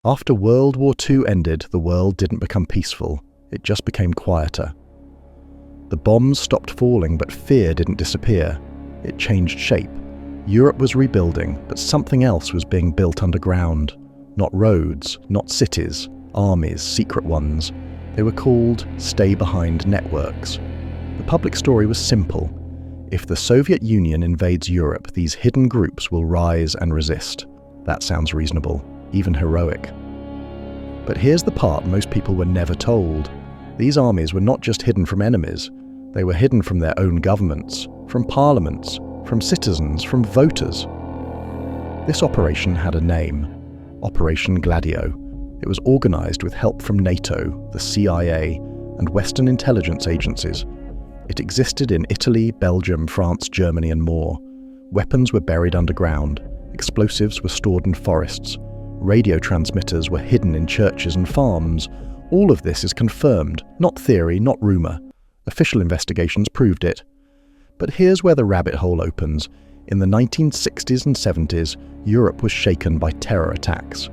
After World War II ended, the world didn't become peaceful, it just became quieter. The bombs stopped falling, but fear didn't disappear. It changed shape. Europe was rebuilding, but something else was being built underground. Not roads, not cities, armies, secret ones. They were called stay-behind networks. The public story was simple. If the Soviet Union invades Europe, these hidden groups will rise and resist. That sounds reasonable, even heroic. But here's the part most people were never told. These armies were not just hidden from enemies. They were hidden from their own governments, from parliaments, from citizens, from voters. This operation had a name: Operation Gladio. It was organized with help from NATO, the CIA, and Western intelligence agencies. It existed in Italy, Belgium, France, Germany, and more. Weapons were buried underground. Explosives were stored in forests. Radio transmitters were hidden in churches and farms. All of this is confirmed, not theory, not rumor. Official investigations proved it. But here's where the rabbit hole opens. In the 1960s and 70s, Europe was shaken by terror attacks.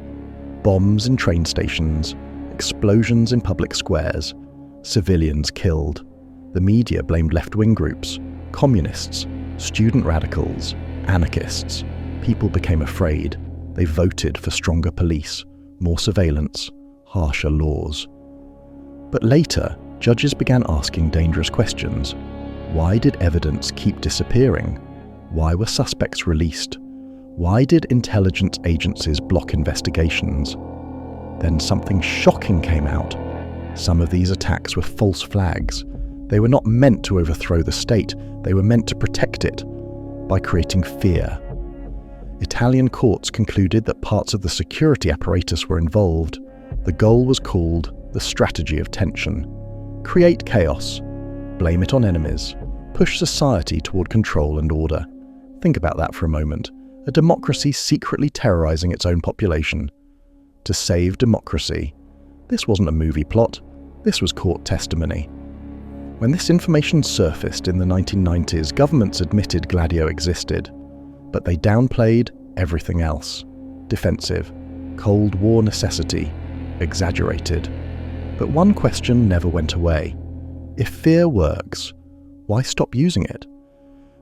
Bombs in train stations, explosions in public squares, civilians killed. The media blamed left-wing groups, communists, student radicals, anarchists. People became afraid. They voted for stronger police, more surveillance, harsher laws. But later, judges began asking dangerous questions. Why did evidence keep disappearing? Why were suspects released? Why did intelligence agencies block investigations? Then something shocking came out. Some of these attacks were false flags. They were not meant to overthrow the state, they were meant to protect it by creating fear. Italian courts concluded that parts of the security apparatus were involved. The goal was called the strategy of tension. Create chaos, blame it on enemies, push society toward control and order. Think about that for a moment. A democracy secretly terrorizing its own population. To save democracy. This wasn't a movie plot, this was court testimony. When this information surfaced in the 1990s, governments admitted Gladio existed, but they downplayed everything else. Defensive, Cold War necessity, exaggerated. But one question never went away. If fear works, why stop using it?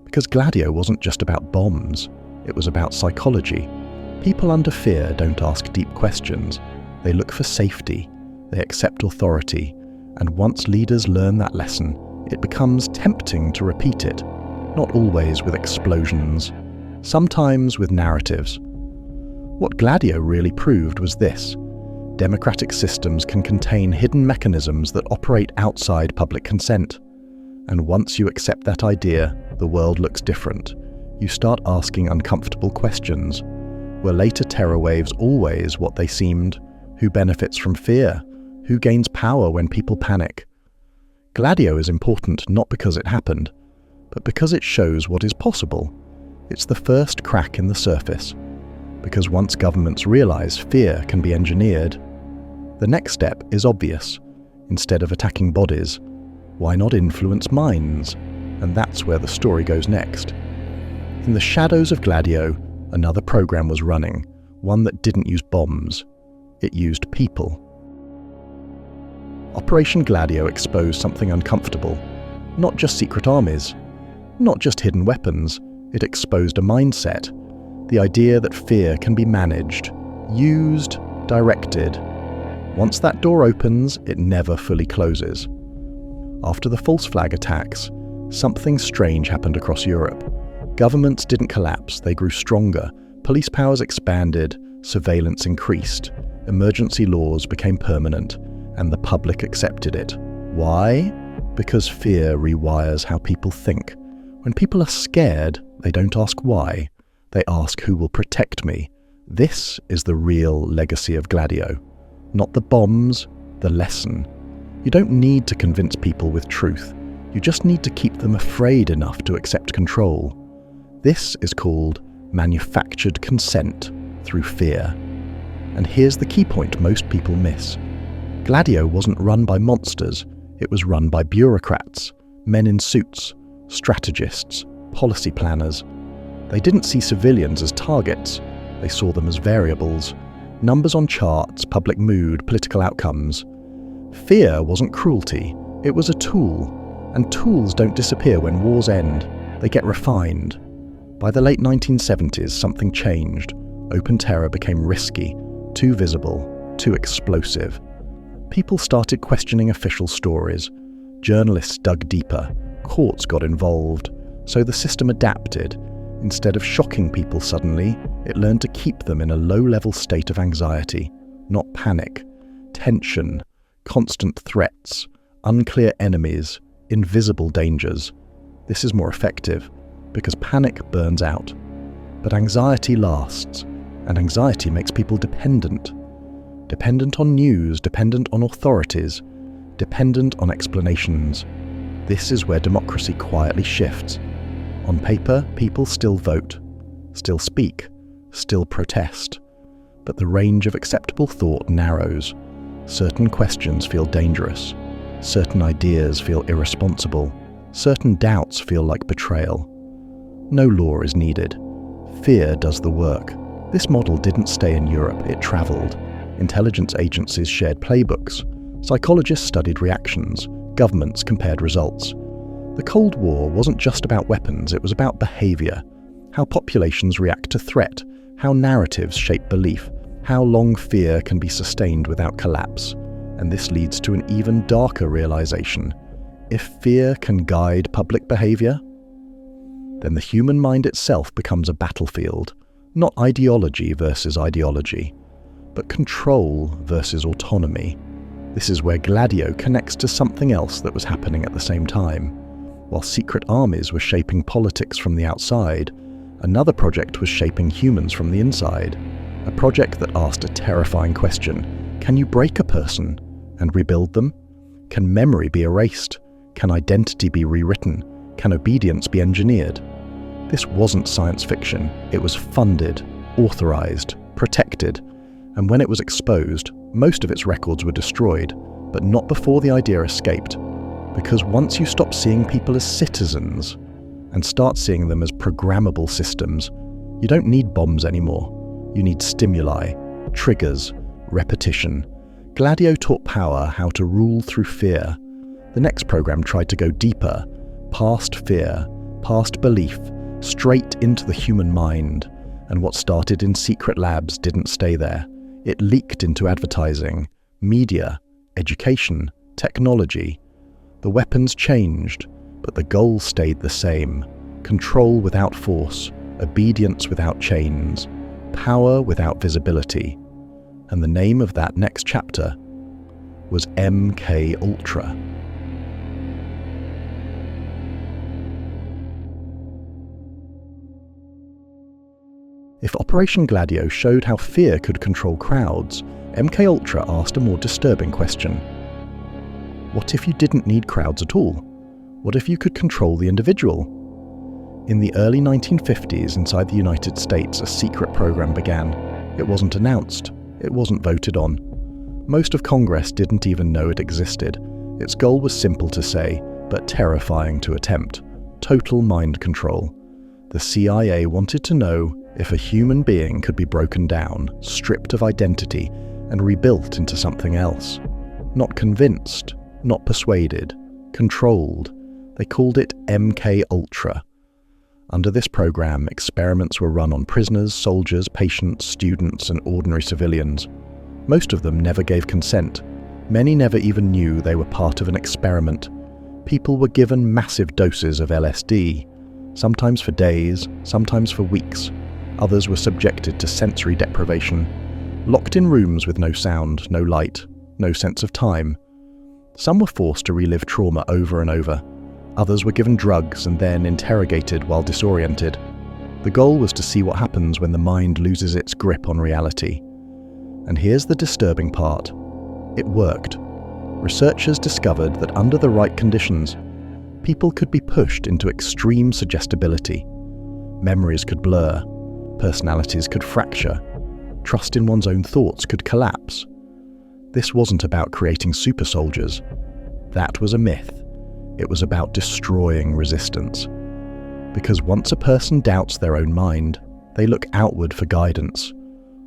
Because Gladio wasn't just about bombs, it was about psychology. People under fear don't ask deep questions. They look for safety, they accept authority, and once leaders learn that lesson, it becomes tempting to repeat it, not always with explosions, sometimes with narratives. What Gladio really proved was this: democratic systems can contain hidden mechanisms that operate outside public consent. And once you accept that idea, the world looks different. You start asking uncomfortable questions. Were later terror waves always what they seemed? Who benefits from fear? Who gains power when people panic? Gladio is important not because it happened, but because it shows what is possible. It's the first crack in the surface. Because once governments realize fear can be engineered, the next step is obvious. Instead of attacking bodies, why not influence minds? And that's where the story goes next. In the shadows of Gladio, another program was running, one that didn't use bombs. It used people. Operation Gladio exposed something uncomfortable. Not just secret armies, not just hidden weapons. It exposed a mindset. The idea that fear can be managed, used, directed. Once that door opens, it never fully closes. After the false flag attacks, something strange happened across Europe. Governments didn't collapse, they grew stronger. Police powers expanded, surveillance increased. Emergency laws became permanent, and the public accepted it. Why? Because fear rewires how people think. When people are scared, they don't ask why. They ask who will protect me. This is the real legacy of Gladio. Not the bombs, the lesson. You don't need to convince people with truth. You just need to keep them afraid enough to accept control. This is called manufactured consent through fear. And here's the key point most people miss. Gladio wasn't run by monsters. It was run by bureaucrats, men in suits, strategists, policy planners. They didn't see civilians as targets. They saw them as variables. numbers on charts, public mood, political outcomes. Fear wasn't cruelty, it was a tool, and tools don't disappear when wars end, they get refined. By the late 1970s, something changed. Open terror became risky, too visible, too explosive. People started questioning official stories. Journalists dug deeper. Courts got involved. So the system adapted. Instead of shocking people suddenly, it learned to keep them in a low-level state of anxiety, not panic, tension, constant threats, unclear enemies, invisible dangers. This is more effective, because panic burns out. But anxiety lasts, and anxiety makes people dependent. Dependent on news, dependent on authorities, dependent on explanations. This is where democracy quietly shifts. On paper, people still vote, still speak, still protest. But the range of acceptable thought narrows. Certain questions feel dangerous. Certain ideas feel irresponsible. Certain doubts feel like betrayal. No law is needed. Fear does the work. This model didn't stay in Europe, it traveled. Intelligence agencies shared playbooks. Psychologists studied reactions. Governments compared results. The Cold War wasn't just about weapons, it was about behavior. How populations react to threat, how narratives shape belief, how long fear can be sustained without collapse. And this leads to an even darker realization. If fear can guide public behavior, then the human mind itself becomes a battlefield, not ideology versus ideology, but control versus autonomy. This is where Gladio connects to something else that was happening at the same time. While secret armies were shaping politics from the outside, another project was shaping humans from the inside. A project that asked a terrifying question: can you break a person and rebuild them? Can memory be erased? Can identity be rewritten? Can obedience be engineered? This wasn't science fiction. It was funded, authorized, protected, and when it was exposed, most of its records were destroyed, but not before the idea escaped. Because once you stop seeing people as citizens and start seeing them as programmable systems, you don't need bombs anymore. You need stimuli, triggers, repetition. Gladio taught power how to rule through fear. The next program tried to go deeper, past fear, past belief, straight into the human mind. And what started in secret labs didn't stay there. It leaked into advertising, media, education, technology. The weapons changed, but the goal stayed the same. Control without force, obedience without chains, power without visibility. And the name of that next chapter was MK Ultra. If Operation Gladio showed how fear could control crowds, MK Ultra asked a more disturbing question. What if you didn't need crowds at all? What if you could control the individual? In the early 1950s, inside the United States, a secret program began. It wasn't announced. It wasn't voted on. Most of Congress didn't even know it existed. Its goal was simple to say, but terrifying to attempt: total mind control. The CIA wanted to know if a human being could be broken down, stripped of identity, and rebuilt into something else. Not convinced, not persuaded, controlled. They called it MK Ultra. Under this program, experiments were run on prisoners, soldiers, patients, students, and ordinary civilians. Most of them never gave consent. Many never even knew they were part of an experiment. People were given massive doses of LSD, sometimes for days, sometimes for weeks. Others were subjected to sensory deprivation, locked in rooms with no sound, no light, no sense of time. Some were forced to relive trauma over and over. Others were given drugs and then interrogated while disoriented. The goal was to see what happens when the mind loses its grip on reality. And here's the disturbing part. It worked. Researchers discovered that under the right conditions, people could be pushed into extreme suggestibility. Memories could blur. Personalities could fracture. Trust in one's own thoughts could collapse. This wasn't about creating super soldiers. That was a myth. It was about destroying resistance. Because once a person doubts their own mind, they look outward for guidance.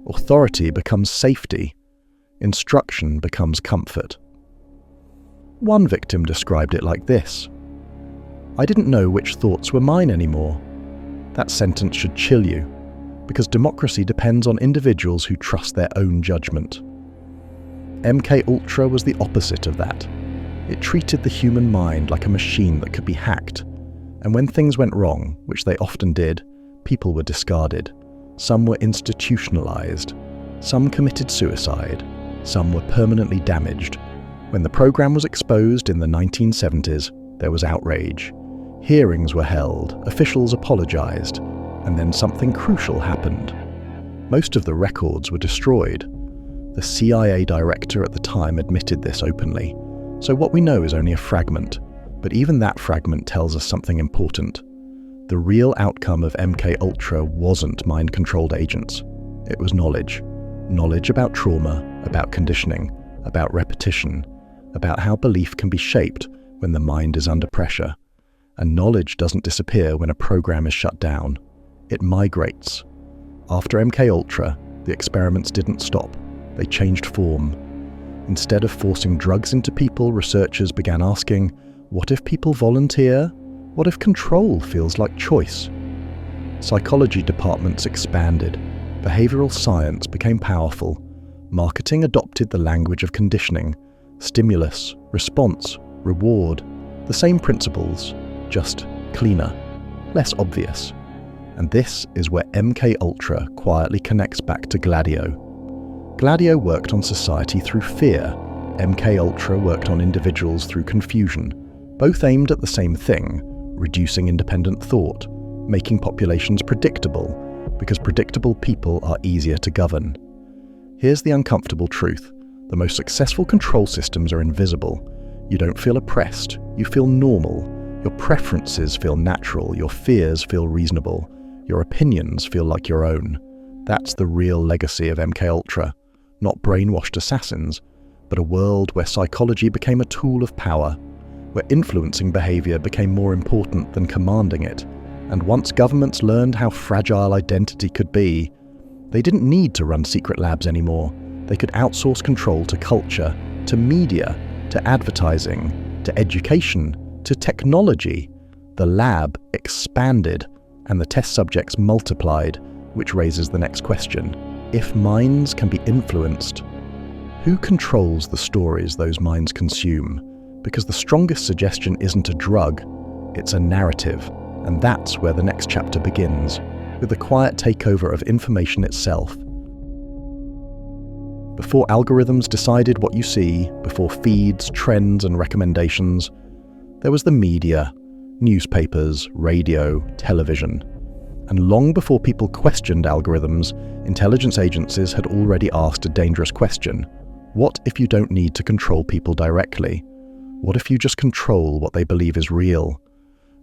Authority becomes safety. Instruction becomes comfort. One victim described it like this: "I didn't know which thoughts were mine anymore." That sentence should chill you, because democracy depends on individuals who trust their own judgment. MKUltra was the opposite of that. It treated the human mind like a machine that could be hacked, and when things went wrong, which they often did, people were discarded. Some were institutionalized, some committed suicide, some were permanently damaged. When the program was exposed in the 1970s, there was outrage. Hearings were held, officials apologized, and then something crucial happened. Most of the records were destroyed. The CIA director at the time admitted this openly, so what we know is only a fragment, but even that fragment tells us something important. The real outcome of MKUltra wasn't mind-controlled agents. It was knowledge. Knowledge about trauma, about conditioning, about repetition, about how belief can be shaped when the mind is under pressure. And knowledge doesn't disappear when a program is shut down. It migrates. After MKUltra, the experiments didn't stop. They changed form. Instead of forcing drugs into people, researchers began asking, what if people volunteer? What if control feels like choice? Psychology departments expanded. Behavioral science became powerful. Marketing adopted the language of conditioning. Stimulus, response, reward. The same principles, just cleaner, less obvious. And this is where MKUltra quietly connects back to Gladio. Gladio worked on society through fear. MKUltra worked on individuals through confusion. Both aimed at the same thing, reducing independent thought, making populations predictable, because predictable people are easier to govern. Here's the uncomfortable truth. The most successful control systems are invisible. You don't feel oppressed, you feel normal. Your preferences feel natural, your fears feel reasonable, your opinions feel like your own. That's the real legacy of MKUltra. Not brainwashed assassins, but a world where psychology became a tool of power, where influencing behavior became more important than commanding it. And once governments learned how fragile identity could be, they didn't need to run secret labs anymore. They could outsource control to culture, to media, to advertising, to education, to technology. The lab expanded, and the test subjects multiplied, which raises the next question. If minds can be influenced, who controls the stories those minds consume? Because the strongest suggestion isn't a drug, it's a narrative. And that's where the next chapter begins, with the quiet takeover of information itself. Before algorithms decided what you see, before feeds, trends, and recommendations, there was the media, newspapers, radio, television. And long before people questioned algorithms, intelligence agencies had already asked a dangerous question. What if you don't need to control people directly? What if you just control what they believe is real?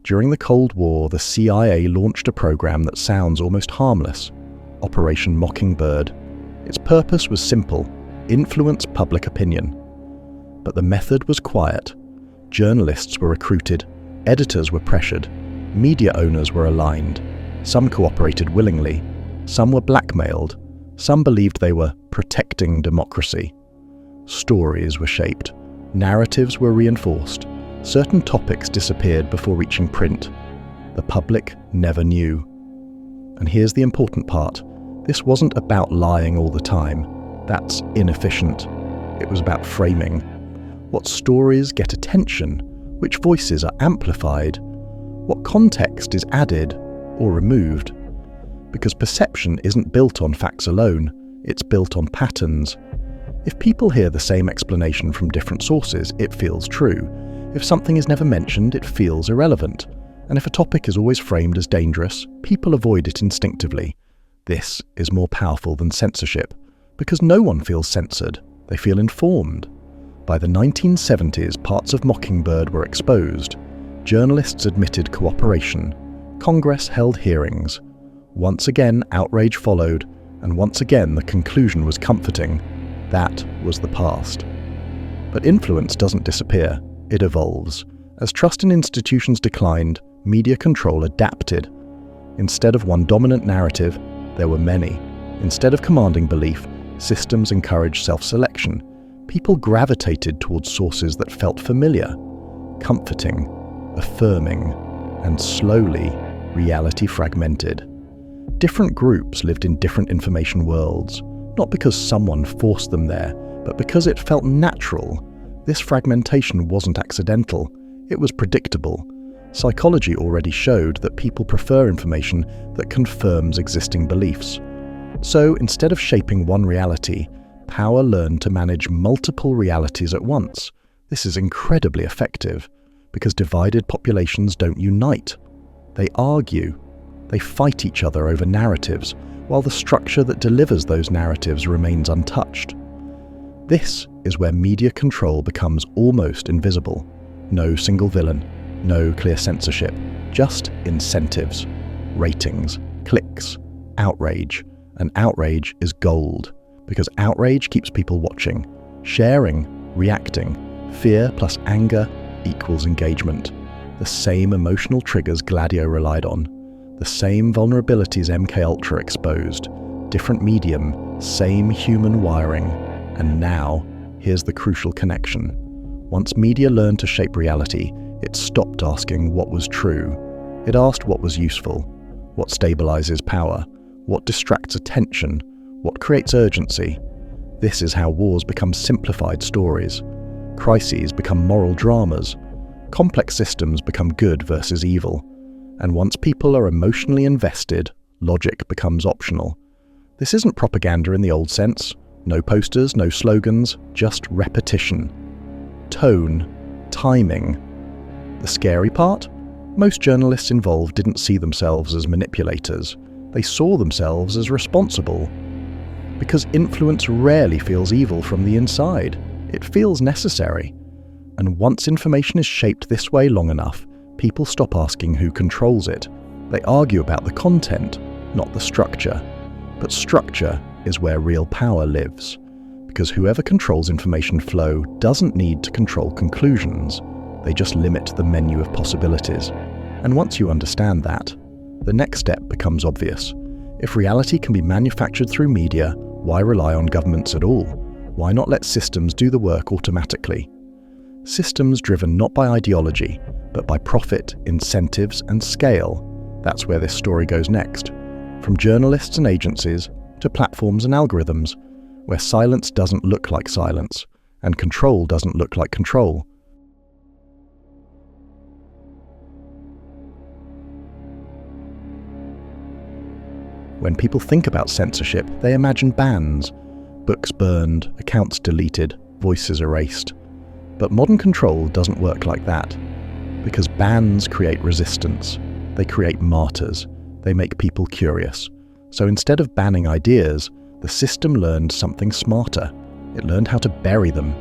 During the Cold War, the CIA launched a program that sounds almost harmless, Operation Mockingbird. Its purpose was simple: influence public opinion. But the method was quiet. Journalists were recruited, editors were pressured, media owners were aligned. Some cooperated willingly, some were blackmailed, some believed they were protecting democracy. Stories were shaped, narratives were reinforced, certain topics disappeared before reaching print. The public never knew. And here's the important part. This wasn't about lying all the time. That's inefficient. It was about framing. What stories get attention? Which voices are amplified? What context is added or removed? Because perception isn't built on facts alone, it's built on patterns. If people hear the same explanation from different sources, it feels true. If something is never mentioned, it feels irrelevant. And if a topic is always framed as dangerous, people avoid it instinctively. This is more powerful than censorship, because no one feels censored, they feel informed. By the 1970s, parts of Mockingbird were exposed. Journalists admitted cooperation. Congress held hearings. Once again, outrage followed, and once again the conclusion was comforting. That was the past. But influence doesn't disappear, it evolves. As trust in institutions declined, media control adapted. Instead of one dominant narrative, there were many. Instead of commanding belief, systems encouraged self-selection. People gravitated towards sources that felt familiar, comforting, affirming, and slowly, reality fragmented. Different groups lived in different information worlds, not because someone forced them there, but because it felt natural. This fragmentation wasn't accidental, it was predictable. Psychology already showed that people prefer information that confirms existing beliefs. So instead of shaping one reality, power learned to manage multiple realities at once. This is incredibly effective, because divided populations don't unite. They argue. They fight each other over narratives, while the structure that delivers those narratives remains untouched. This is where media control becomes almost invisible. No single villain, no clear censorship, just incentives, ratings, clicks, outrage. And outrage is gold, because outrage keeps people watching, sharing, reacting. Fear plus anger equals engagement. The same emotional triggers Gladio relied on. The same vulnerabilities MKUltra exposed. Different medium, same human wiring. And now, here's the crucial connection. Once media learned to shape reality, it stopped asking what was true. It asked what was useful, what stabilizes power, what distracts attention, what creates urgency. This is how wars become simplified stories. Crises become moral dramas. Complex systems become good versus evil. And once people are emotionally invested, logic becomes optional. This isn't propaganda in the old sense. No posters, no slogans, just repetition. Tone, timing. The scary part? Most journalists involved didn't see themselves as manipulators. They saw themselves as responsible. Because influence rarely feels evil from the inside. It feels necessary. And once information is shaped this way long enough, people stop asking who controls it. They argue about the content, not the structure. But structure is where real power lives. Because whoever controls information flow doesn't need to control conclusions. They just limit the menu of possibilities. And once you understand that, the next step becomes obvious. If reality can be manufactured through media, why rely on governments at all? Why not let systems do the work automatically? Systems driven not by ideology, but by profit, incentives, and scale. That's where this story goes next. From journalists and agencies to platforms and algorithms, where silence doesn't look like silence, and control doesn't look like control. When people think about censorship, they imagine bans, books burned, accounts deleted, voices erased. But modern control doesn't work like that, because bans create resistance, they create martyrs, they make people curious. So instead of banning ideas, the system learned something smarter. It learned how to bury them.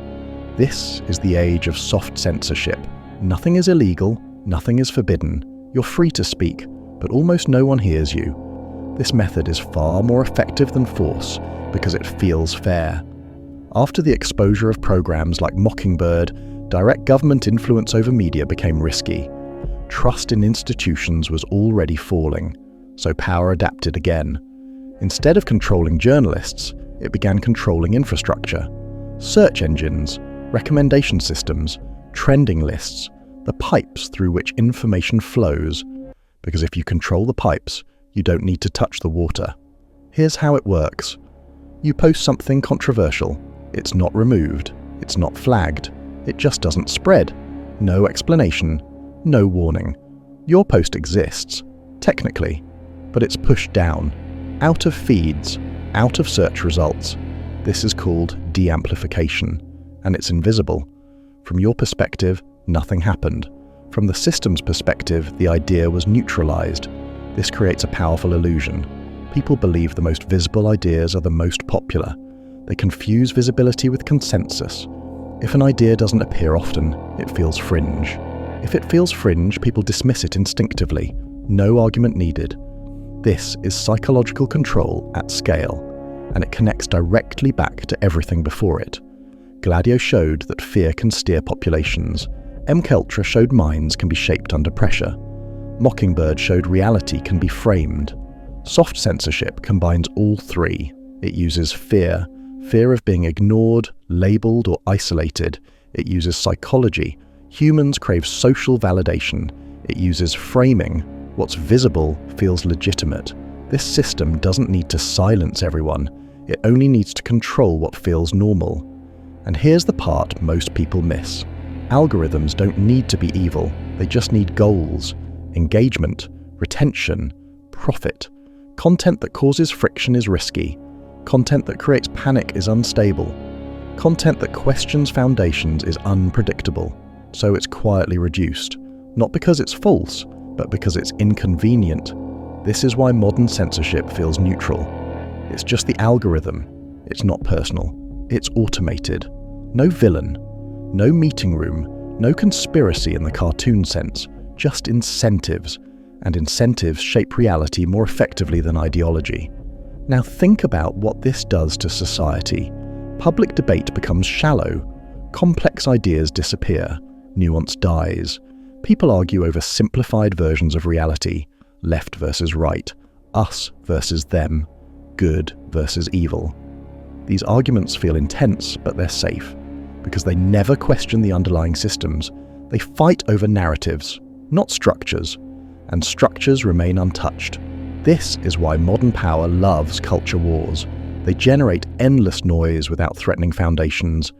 This is the age of soft censorship. Nothing is illegal, nothing is forbidden. You're free to speak, but almost no one hears you. This method is far more effective than force because it feels fair. After the exposure of programs like Mockingbird, direct government influence over media became risky. Trust in institutions was already falling, so power adapted again. Instead of controlling journalists, it began controlling infrastructure. Search engines, recommendation systems, trending lists, the pipes through which information flows. Because if you control the pipes, you don't need to touch the water. Here's how it works. You post something controversial. It's not removed. It's not flagged. It just doesn't spread. No explanation. No warning. Your post exists, technically, but it's pushed down, out of feeds, out of search results. This is called de-amplification, and it's invisible. From your perspective, nothing happened. From the system's perspective, the idea was neutralized. This creates a powerful illusion. People believe the most visible ideas are the most popular. They confuse visibility with consensus. If an idea doesn't appear often, it feels fringe. If it feels fringe, people dismiss it instinctively. No argument needed. This is psychological control at scale, and it connects directly back to everything before it. Gladio showed that fear can steer populations. MKUltra showed minds can be shaped under pressure. Mockingbird showed reality can be framed. Soft censorship combines all three. It uses fear, fear of being ignored, labelled or isolated. It uses psychology. Humans crave social validation. It uses framing. What's visible feels legitimate. This system doesn't need to silence everyone. It only needs to control what feels normal. And here's the part most people miss. Algorithms don't need to be evil. They just need goals, engagement, retention, profit. Content that causes friction is risky. Content that creates panic is unstable. Content that questions foundations is unpredictable. So it's quietly reduced. Not because it's false, but because it's inconvenient. This is why modern censorship feels neutral. It's just the algorithm. It's not personal. It's automated. No villain. No meeting room. No conspiracy in the cartoon sense. Just incentives. And incentives shape reality more effectively than ideology. Now think about what this does to society. Public debate becomes shallow. Complex ideas disappear. Nuance dies. People argue over simplified versions of reality. Left versus right. Us versus them. Good versus evil. These arguments feel intense, but they're safe. Because they never question the underlying systems. They fight over narratives, not structures. And structures remain untouched. This is why modern power loves culture wars. They generate endless noise without threatening foundations.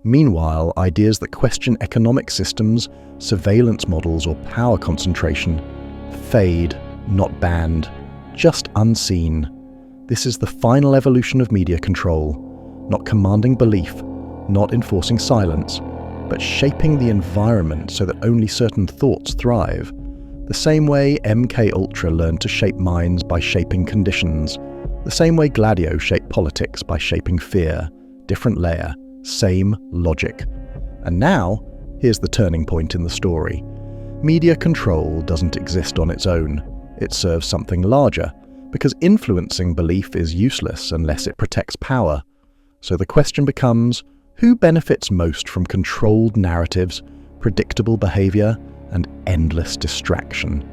Meanwhile, ideas that question economic systems, surveillance models, or power concentration fade, not banned, just unseen. This is the final evolution of media control, not commanding belief, not enforcing silence, but shaping the environment so that only certain thoughts thrive. The same way MKUltra learned to shape minds by shaping conditions. The same way Gladio shaped politics by shaping fear. Different layer, same logic. And now, here's the turning point in the story. Media control doesn't exist on its own. It serves something larger, because influencing belief is useless unless it protects power. So the question becomes, who benefits most from controlled narratives, predictable behavior, and endless distraction?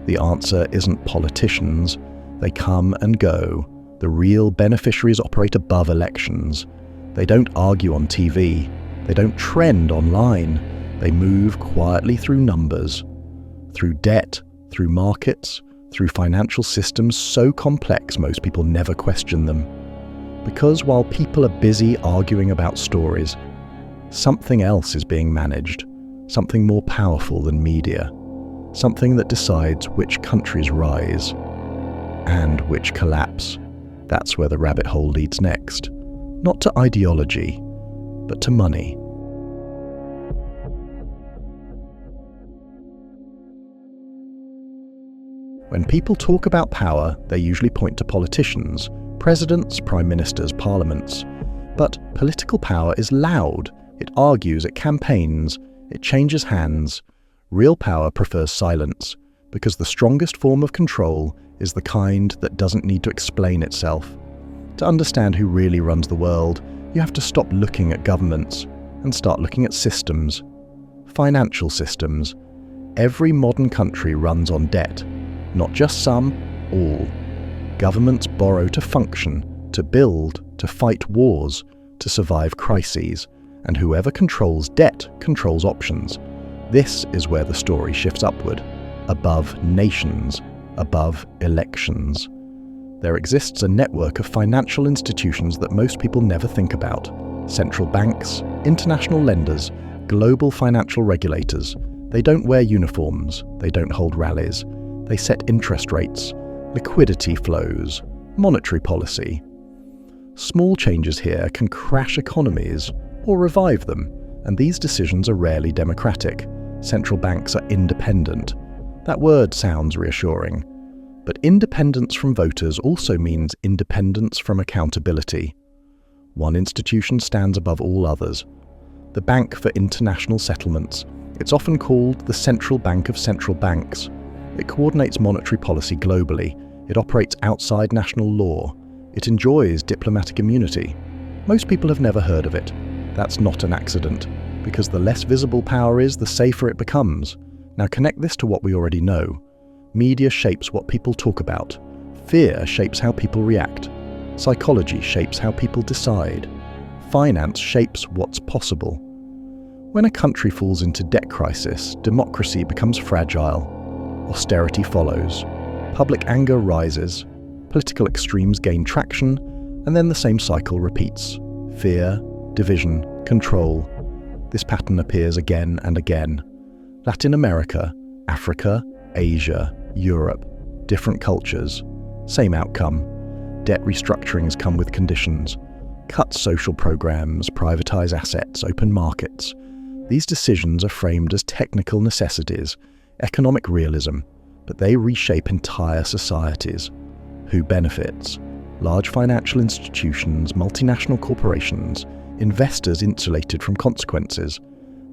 The answer isn't politicians. They come and go. The real beneficiaries operate above elections. They don't argue on TV. They don't trend online. They move quietly through numbers, through debt, through markets, through financial systems so complex most people never question them. Because while people are busy arguing about stories, something else is being managed. Something more powerful than media. Something that decides which countries rise and which collapse. That's where the rabbit hole leads next. Not to ideology, but to money. When people talk about power, they usually point to politicians, presidents, prime ministers, parliaments. But political power is loud. It argues, it campaigns, it changes hands. Real power prefers silence, because the strongest form of control is the kind that doesn't need to explain itself. To understand who really runs the world, you have to stop looking at governments and start looking at systems. Financial systems. Every modern country runs on debt. Not just some, all. Governments borrow to function, to build, to fight wars, to survive crises. And whoever controls debt controls options. This is where the story shifts upward, above nations, above elections. There exists a network of financial institutions that most people never think about. Central banks, international lenders, global financial regulators. They don't wear uniforms, they don't hold rallies. They set interest rates, liquidity flows, monetary policy. Small changes here can crash economies, or revive them, and these decisions are rarely democratic. Central banks are independent. That word sounds reassuring. But independence from voters also means independence from accountability. One institution stands above all others. The Bank for International Settlements. It's often called the Central Bank of Central Banks. It coordinates monetary policy globally. It operates outside national law. It enjoys diplomatic immunity. Most people have never heard of it. That's not an accident, because the less visible power is, the safer it becomes. Now connect this to what we already know. Media shapes what people talk about. Fear shapes how people react. Psychology shapes how people decide. Finance shapes what's possible. When a country falls into debt crisis, democracy becomes fragile. Austerity follows. Public anger rises. Political extremes gain traction, and then the same cycle repeats. Fear, division, control. This pattern appears again and again. Latin America, Africa, Asia, Europe. Different cultures. Same outcome. Debt restructurings come with conditions. Cut social programs, privatize assets, open markets. These decisions are framed as technical necessities, economic realism, but they reshape entire societies. Who benefits? Large financial institutions, multinational corporations, investors insulated from consequences.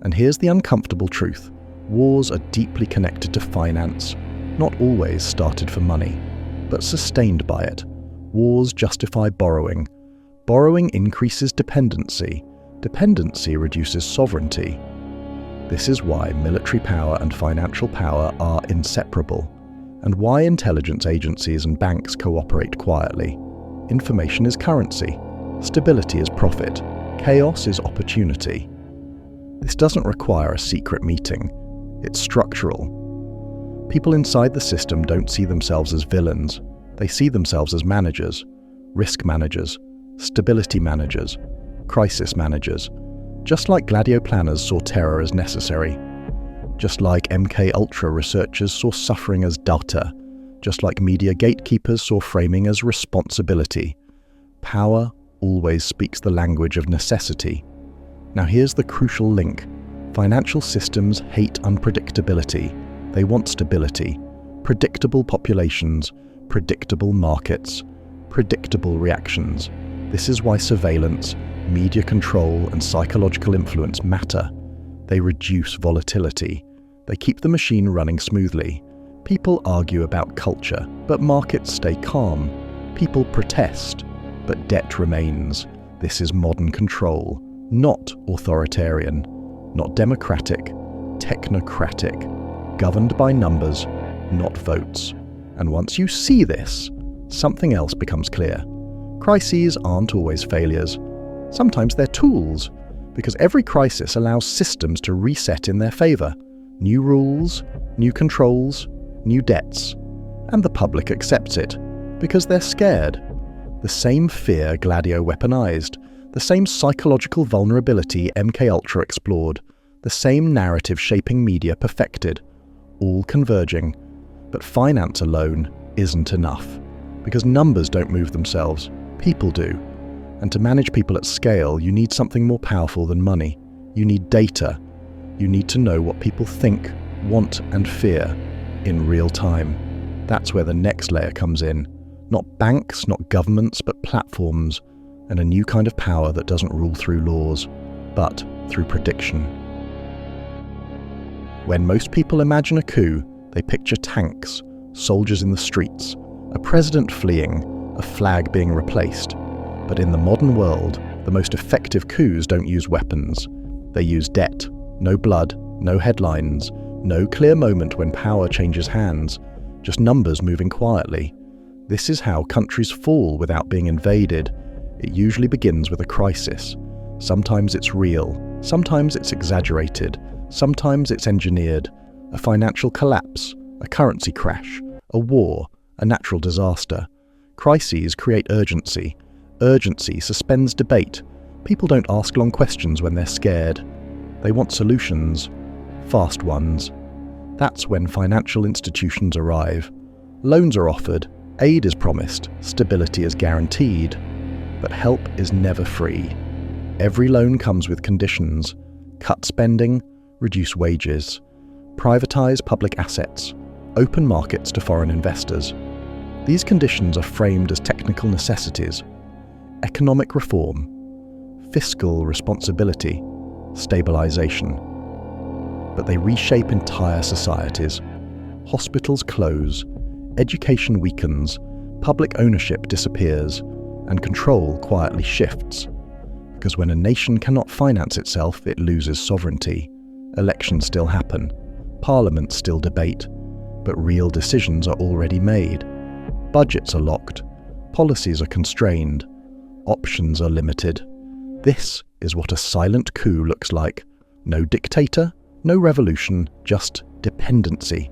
And here's the uncomfortable truth. Wars are deeply connected to finance, not always started for money, but sustained by it. Wars justify borrowing. Borrowing increases dependency. Dependency reduces sovereignty. This is why military power and financial power are inseparable, and why intelligence agencies and banks cooperate quietly. Information is currency. Stability is profit. Chaos is opportunity. This doesn't require a secret meeting. It's structural. People inside the system don't see themselves as villains. They see themselves as managers, risk managers, stability managers, crisis managers, just like Gladio planners saw terror as necessary, just like MK Ultra researchers saw suffering as data, just like media gatekeepers saw framing as responsibility. Power always speaks the language of necessity. Now here's the crucial link. Financial systems hate unpredictability. They want stability, predictable populations, predictable markets, predictable reactions. This is why surveillance, media control, and psychological influence matter. They reduce volatility. They keep the machine running smoothly. People argue about culture, but markets stay calm. People protest, but debt remains. This is modern control, not authoritarian, not democratic, technocratic, governed by numbers, not votes. And once you see this, something else becomes clear. Crises aren't always failures. Sometimes they're tools, because every crisis allows systems to reset in their favor. New rules, new controls, new debts. And the public accepts it, because they're scared. The same fear Gladio weaponized, the same psychological vulnerability MK Ultra explored, the same narrative shaping media perfected, all converging. But finance alone isn't enough, because numbers don't move themselves, people do. And to manage people at scale, you need something more powerful than money. You need data. You need to know what people think, want, and fear in real time. That's where the next layer comes in. Not banks, not governments, but platforms, and a new kind of power that doesn't rule through laws, but through prediction. When most people imagine a coup, they picture tanks, soldiers in the streets, a president fleeing, a flag being replaced. But in the modern world, the most effective coups don't use weapons. They use debt. No blood, no headlines, no clear moment when power changes hands, just numbers moving quietly. This is how countries fall without being invaded. It usually begins with a crisis. Sometimes it's real, sometimes it's exaggerated, sometimes it's engineered. A financial collapse, a currency crash, a war, a natural disaster. Crises create urgency. Urgency suspends debate. People don't ask long questions when they're scared. They want solutions, fast ones. That's when financial institutions arrive. Loans are offered, aid is promised, stability is guaranteed. But help is never free. Every loan comes with conditions. Cut spending, reduce wages, privatize public assets, open markets to foreign investors. These conditions are framed as technical necessities. Economic reform, fiscal responsibility, stabilization. But they reshape entire societies. Hospitals close, education weakens, public ownership disappears, and control quietly shifts. Because when a nation cannot finance itself, it loses sovereignty. Elections still happen, parliaments still debate, but real decisions are already made. Budgets are locked, Policies are constrained. Options are limited. This is what a silent coup looks like. No dictator, no revolution, just dependency.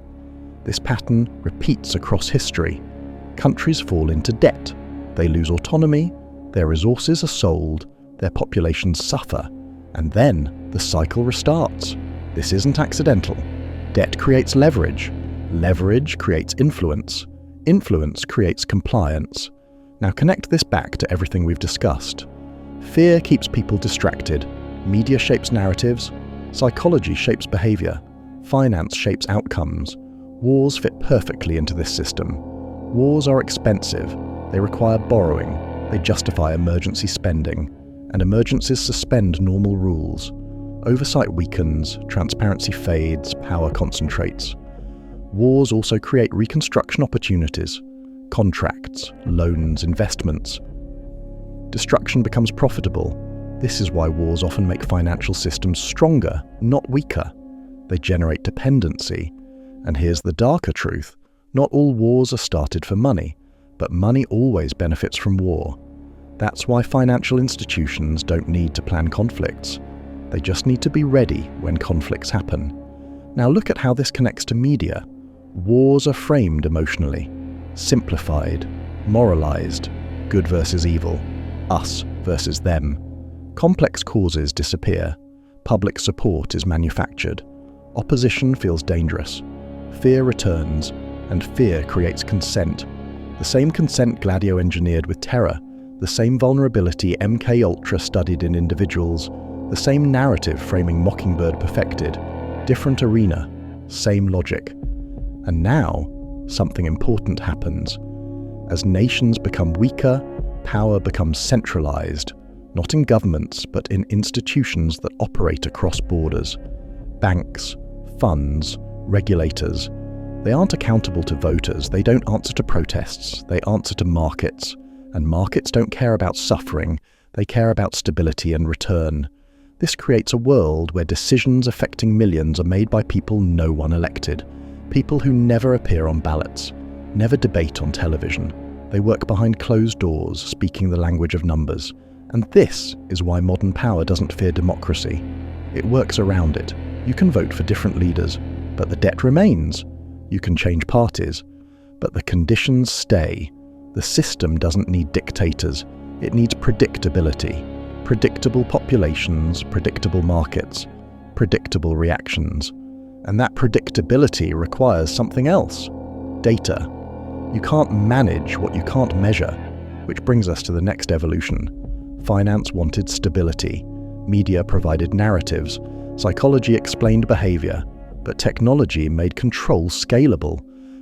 This pattern repeats across history. Countries fall into debt. They lose autonomy, their resources are sold, their populations suffer, and then the cycle restarts. This isn't accidental. Debt creates leverage. Leverage creates influence. Influence creates compliance. Now connect this back to everything we've discussed. Fear keeps people distracted. Media shapes narratives. Psychology shapes behavior. Finance shapes outcomes. Wars fit perfectly into this system. Wars are expensive. They require borrowing. They justify emergency spending. And emergencies suspend normal rules. Oversight weakens, transparency fades, power concentrates. Wars also create reconstruction opportunities. Contracts, loans, investments. Destruction becomes profitable. This is why wars often make financial systems stronger, not weaker. They generate dependency. And here's the darker truth. Not all wars are started for money, but money always benefits from war. That's why financial institutions don't need to plan conflicts. They just need to be ready when conflicts happen. Now look at how this connects to media. Wars are framed emotionally, simplified, moralized, good versus evil, us versus them. Complex causes disappear. Public support is manufactured. Opposition feels dangerous. Fear returns, and fear creates consent. The same consent Gladio engineered with terror, the same vulnerability MKUltra studied in individuals, the same narrative framing Mockingbird perfected, different arena, same logic. And now, something important happens. As nations become weaker, power becomes centralized, not in governments, but in institutions that operate across borders. Banks, funds, regulators. They aren't accountable to voters, they don't answer to protests, they answer to markets. And markets don't care about suffering, they care about stability and return. This creates a world where decisions affecting millions are made by people no one elected. People who never appear on ballots, never debate on television. They work behind closed doors, speaking the language of numbers. And this is why modern power doesn't fear democracy. It works around it. You can vote for different leaders, but the debt remains. You can change parties, but the conditions stay. The system doesn't need dictators. It needs predictability. Predictable populations, predictable markets, predictable reactions. And that predictability requires something else. Data. You can't manage what you can't measure, which brings us to the next evolution. Finance wanted stability. Media provided narratives. Psychology explained behavior. But technology made control scalable.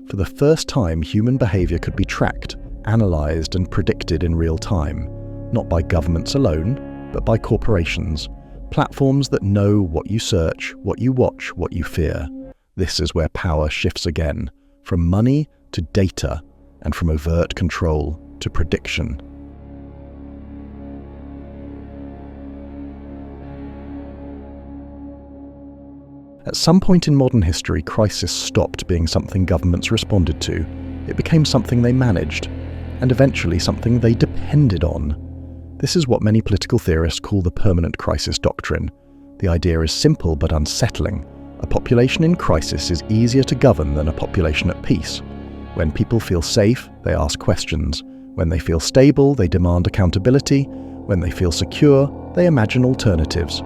For the first time, human behavior could be tracked, analyzed, and predicted in real time. Not by governments alone, but by corporations. Platforms that know what you search, what you watch, what you fear. This is where power shifts again, from money to data, and from overt control to prediction. At some point in modern history, crisis stopped being something governments responded to. It became something they managed, and eventually something they depended on. This is what many political theorists call the permanent crisis doctrine. The idea is simple but unsettling. A population in crisis is easier to govern than a population at peace. When people feel safe, they ask questions. When they feel stable, they demand accountability. When they feel secure, they imagine alternatives.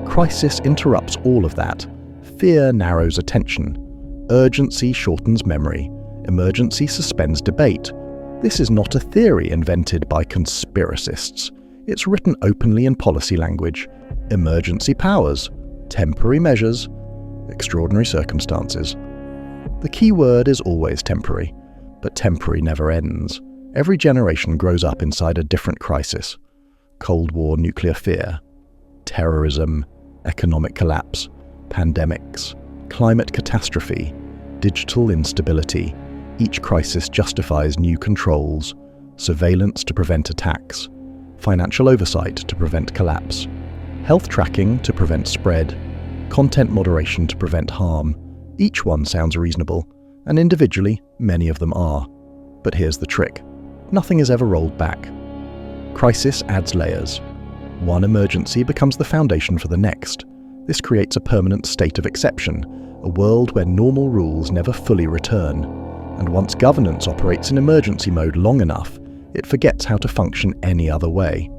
Crisis interrupts all of that. Fear narrows attention. Urgency shortens memory. Emergency suspends debate. This is not a theory invented by conspiracists. It's written openly in policy language. Emergency powers, temporary measures, extraordinary circumstances. The key word is always temporary, but temporary never ends. Every generation grows up inside a different crisis. Cold War nuclear fear, terrorism, economic collapse, pandemics, climate catastrophe, digital instability. Each crisis justifies new controls, surveillance to prevent attacks, financial oversight to prevent collapse, health tracking to prevent spread, content moderation to prevent harm. Each one sounds reasonable, and individually, many of them are. But here's the trick. Nothing is ever rolled back. Crisis adds layers. One emergency becomes the foundation for the next. This creates a permanent state of exception, a world where normal rules never fully return. And once governance operates in emergency mode long enough, it forgets how to function any other way.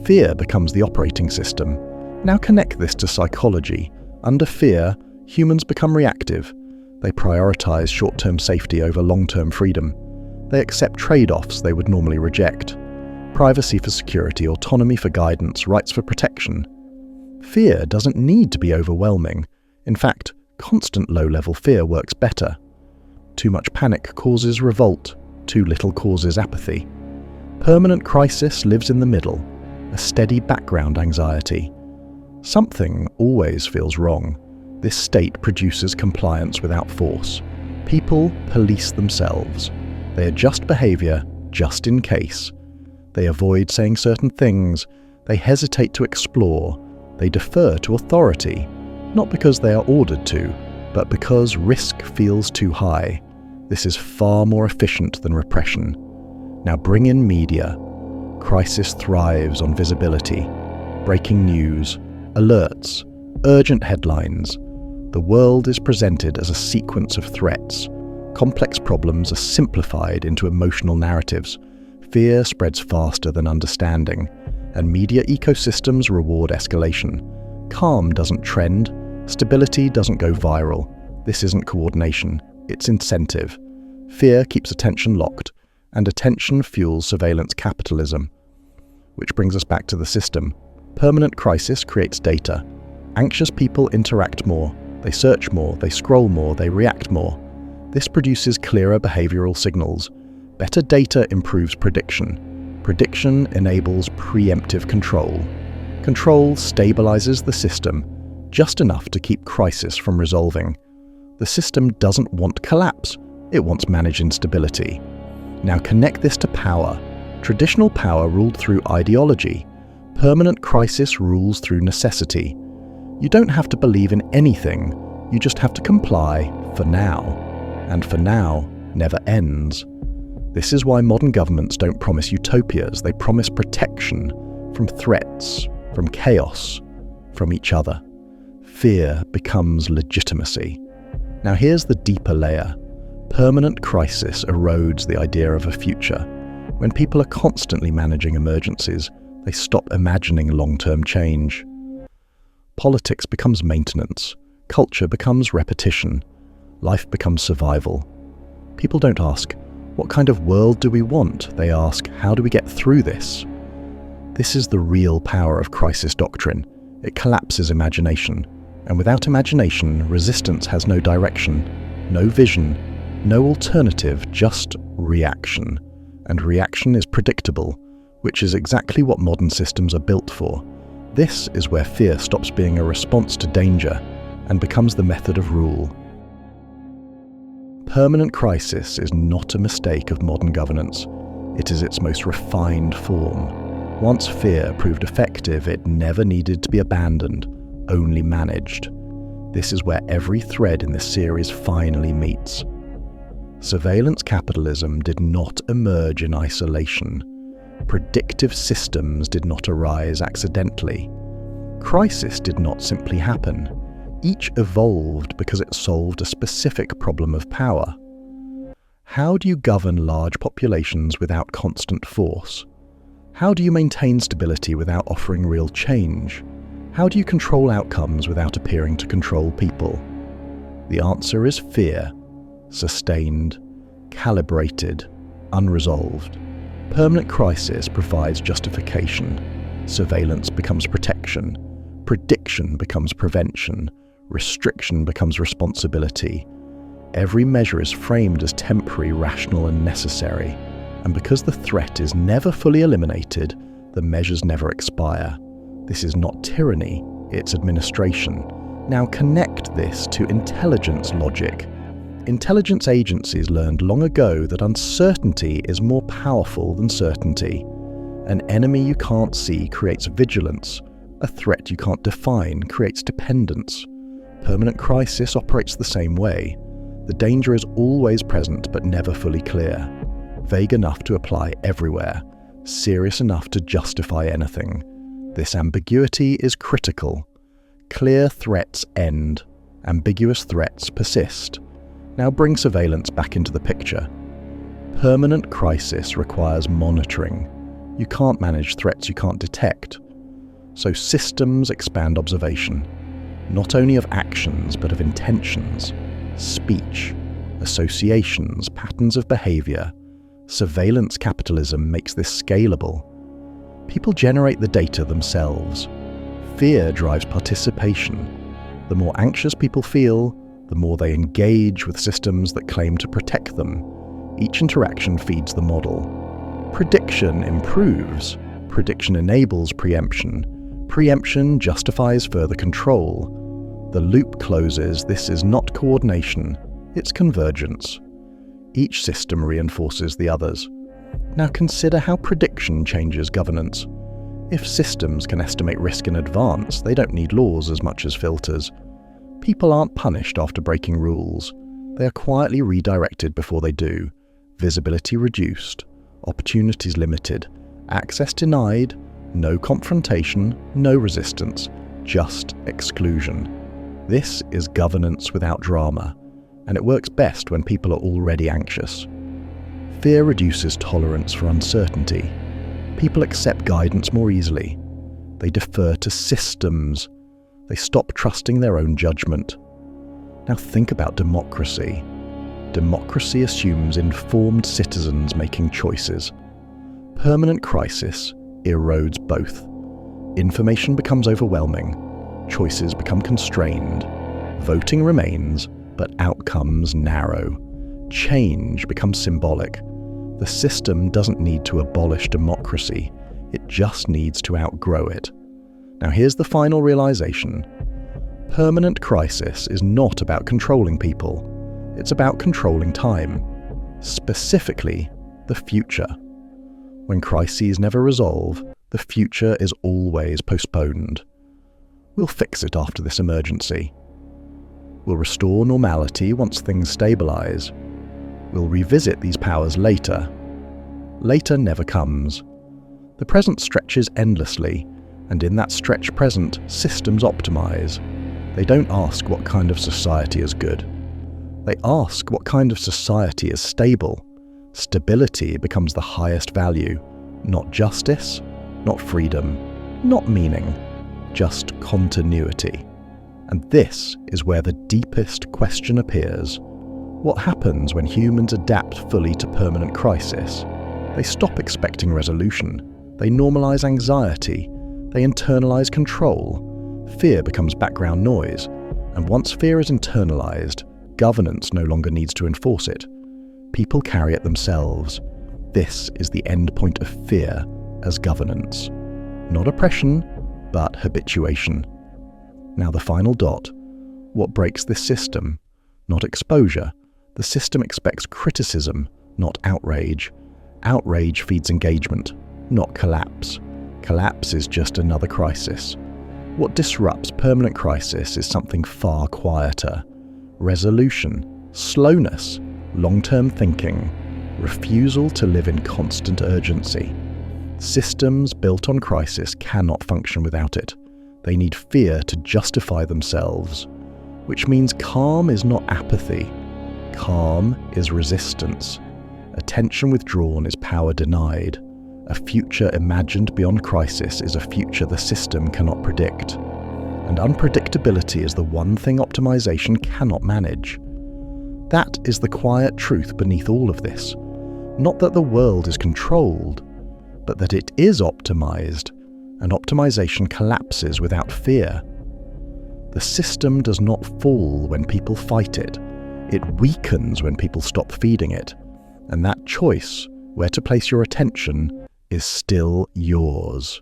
Fear becomes the operating system. Now connect this to psychology. Under fear, humans become reactive. They prioritize short-term safety over long-term freedom. They accept trade-offs they would normally reject. Privacy for security, autonomy for guidance, rights for protection. Fear doesn't need to be overwhelming. In fact, constant low-level fear works better. Too much panic causes revolt. Too little causes apathy. Permanent crisis lives in the middle, a steady background anxiety. Something always feels wrong. This state produces compliance without force. People police themselves. They adjust behavior just in case. They avoid saying certain things. They hesitate to explore. They defer to authority, not because they are ordered to, but because risk feels too high. This is far more efficient than repression. Now bring in media. Crisis thrives on visibility. Breaking news, alerts, urgent headlines. The world is presented as a sequence of threats. Complex problems are simplified into emotional narratives. Fear spreads faster than understanding, and media ecosystems reward escalation. Calm doesn't trend. Stability doesn't go viral. This isn't coordination, it's incentive. Fear keeps attention locked, and attention fuels surveillance capitalism. Which brings us back to the system. Permanent crisis creates data. Anxious people interact more. They search more, they scroll more, they react more. This produces clearer behavioral signals. Better data improves prediction. Prediction enables preemptive control. Control stabilizes the system, just enough to keep crisis from resolving. The system doesn't want collapse, it wants managed instability. Now connect this to power. Traditional power ruled through ideology. Permanent crisis rules through necessity. You don't have to believe in anything, you just have to comply for now. And for now never ends. This is why modern governments don't promise utopias, they promise protection from threats, from chaos, from each other. Fear becomes legitimacy. Now here's the deeper layer. Permanent crisis erodes the idea of a future. When people are constantly managing emergencies, they stop imagining long-term change. Politics becomes maintenance. Culture becomes repetition. Life becomes survival. People don't ask, what kind of world do we want? They ask, how do we get through this? This is the real power of crisis doctrine. It collapses imagination. And without imagination, resistance has no direction, no vision, no alternative, just reaction. And reaction is predictable, which is exactly what modern systems are built for. This is where fear stops being a response to danger and becomes the method of rule. Permanent crisis is not a mistake of modern governance. It is its most refined form. Once fear proved effective, it never needed to be abandoned, only managed. This is where every thread in this series finally meets. Surveillance capitalism did not emerge in isolation. Predictive systems did not arise accidentally. Crisis did not simply happen. Each evolved because it solved a specific problem of power. How do you govern large populations without constant force? How do you maintain stability without offering real change? How do you control outcomes without appearing to control people? The answer is fear. Sustained, calibrated, unresolved. Permanent crisis provides justification. Surveillance becomes protection. Prediction becomes prevention. Restriction becomes responsibility. Every measure is framed as temporary, rational, and necessary. And because the threat is never fully eliminated, the measures never expire. This is not tyranny, it's administration. Now connect this to intelligence logic. Intelligence agencies learned long ago that uncertainty is more powerful than certainty. An enemy you can't see creates vigilance. A threat you can't define creates dependence. Permanent crisis operates the same way. The danger is always present but never fully clear. vague enough to apply everywhere, serious enough to justify anything. This ambiguity is critical. Clear threats end. Ambiguous threats persist. Now bring surveillance back into the picture. Permanent crisis requires monitoring. You can't manage threats you can't detect. So systems expand observation, not only of actions but of intentions, speech, associations, patterns of behavior. Surveillance capitalism makes this scalable. People generate the data themselves. Fear drives participation. The more anxious people feel, the more they engage with systems that claim to protect them. Each interaction feeds the model. Prediction improves. Prediction enables preemption. Preemption justifies further control. The loop closes. This is not coordination, it's convergence. Each system reinforces the others. Now consider how prediction changes governance. If systems can estimate risk in advance, they don't need laws as much as filters. People aren't punished after breaking rules. They are quietly redirected before they do. Visibility reduced, opportunities limited, access denied, no confrontation, no resistance, just exclusion. This is governance without drama, and it works best when people are already anxious. Fear reduces tolerance for uncertainty. People accept guidance more easily. They defer to systems. They stop trusting their own judgment. Now think about democracy. Democracy assumes informed citizens making choices. Permanent crisis erodes both. Information becomes overwhelming. Choices become constrained. Voting remains, but outcomes narrow. Change becomes symbolic. The system doesn't need to abolish democracy. It just needs to outgrow it. Now here's the final realization. Permanent crisis is not about controlling people. It's about controlling time. Specifically, the future. When crises never resolve, the future is always postponed. We'll fix it after this emergency. We'll restore normality once things stabilize. We'll revisit these powers later. Later never comes. The present stretches endlessly, and in that stretch present, systems optimize. They don't ask what kind of society is good. They ask what kind of society is stable. Stability becomes the highest value. Not justice, not freedom, not meaning, just continuity. And this is where the deepest question appears. What happens when humans adapt fully to permanent crisis? They stop expecting resolution. They normalize anxiety. They internalize control. Fear becomes background noise. And once fear is internalized, governance no longer needs to enforce it. People carry it themselves. This is the end point of fear as governance. Not oppression, but habituation. Now the final dot. What breaks this system? Not exposure. The system expects criticism, not outrage. Outrage feeds engagement, not collapse. Collapse is just another crisis. What disrupts permanent crisis is something far quieter. Resolution, slowness, long-term thinking, refusal to live in constant urgency. Systems built on crisis cannot function without it. They need fear to justify themselves, which means calm is not apathy. Calm is resistance. Attention withdrawn is power denied. A future imagined beyond crisis is a future the system cannot predict. And unpredictability is the one thing optimization cannot manage. That is the quiet truth beneath all of this. Not that the world is controlled, but that it is optimized, and optimization collapses without fear. The system does not fall when people fight it. It weakens when people stop feeding it. And that choice, where to place your attention, is still yours.